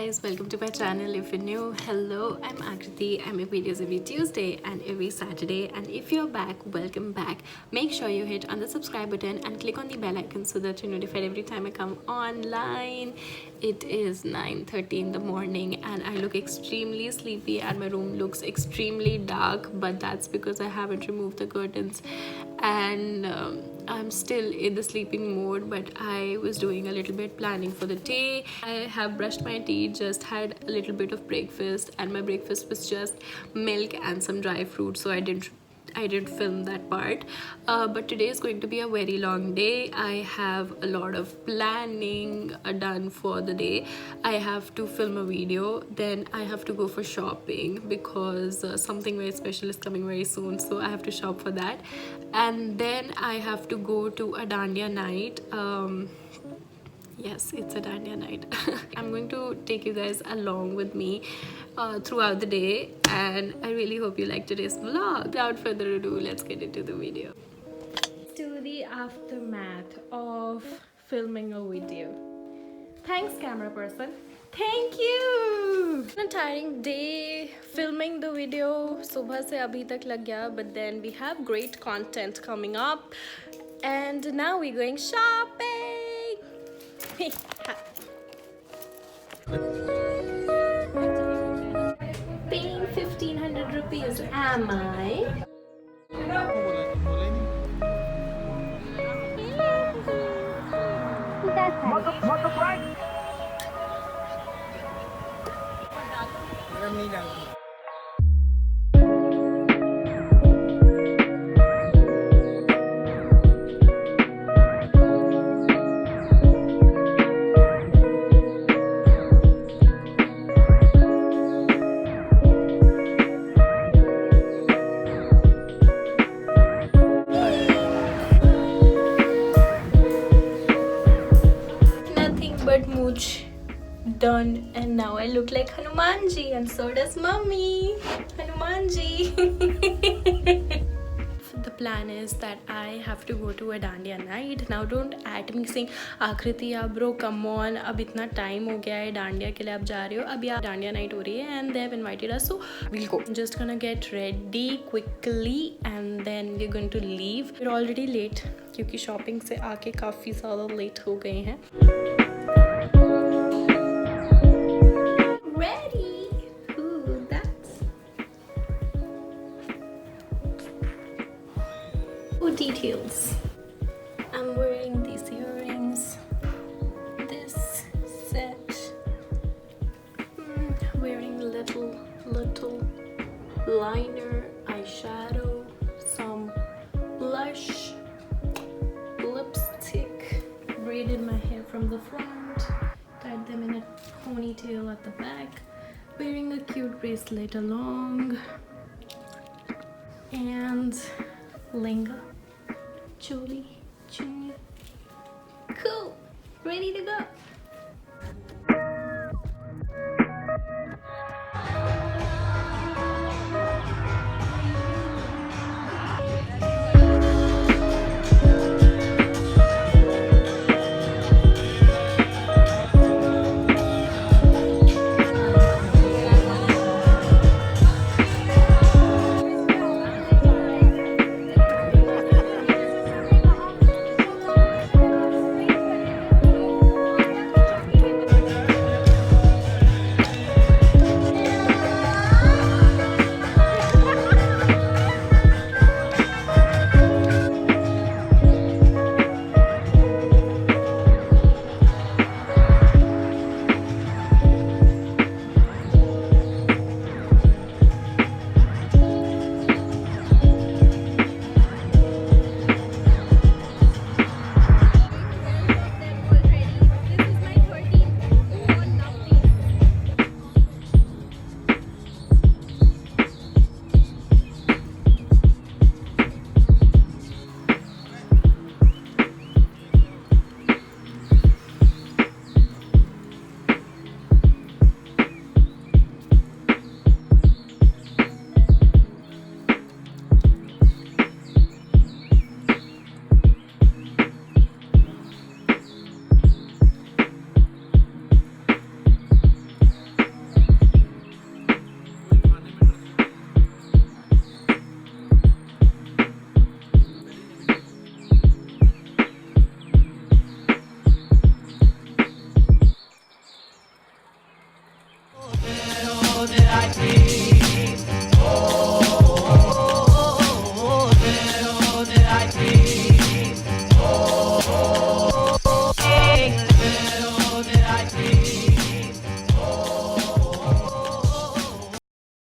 guys, welcome to my channel. If you're new, hello, I'm Akriti. I make videos every Tuesday and every Saturday, and if you're back, welcome back. Make sure you hit on the subscribe button and click on the bell icon so that you're notified every time I come online. It is 9:30 in the morning and I look extremely sleepy and my room looks extremely dark, but that's because I haven't removed the curtains and I'm still in the sleeping mode. But I was doing a little bit planning for the day. I have brushed my teeth, just had a little bit of breakfast, and my breakfast was just milk and some dry fruit, so I didn't film that part. But today is going to be a very long day. I have a lot of planning done for the day. I have to film a video, then I have to go for shopping because something very special is coming very soon, so I have to shop for that. And then I have to go to a Dandiya night. Yes, it's a Dandiya night. I'm going to take you guys along with me throughout the day, and I really hope you like today's vlog. Without further ado, let's get into the video. To the aftermath of filming a video. Thanks, camera person. Thank you. A tiring day filming the video. Subah se abhi tak lag gaya, but then we have great content coming up, and now we're going shopping. Paying 1,500 rupees, am I? But mooch done, and now I look like Hanumanji, and so does mommy. Hanumanji. The plan is that I have to go to a Dandiya night. Now don't at me saying Akriti bro, come on, अब इतना time हो गया है Dandiya के लिए आप जा रहे हो. अभी Dandiya night हो रही है and they have invited us, so we'll go. I'm just gonna get ready quickly and then we're going to leave. We're already late क्योंकि shopping से आके काफ़ी ज़्यादा late हो गए हैं. Ready. Ooh, that's details. I'm wearing these earrings, this set, wearing little liner, eyeshadow, some blush, lipstick, braided my hair from the front, tied them in a ponytail at the back, wearing a cute bracelet along, and lehenga, choli, chunni. Cool, ready to go.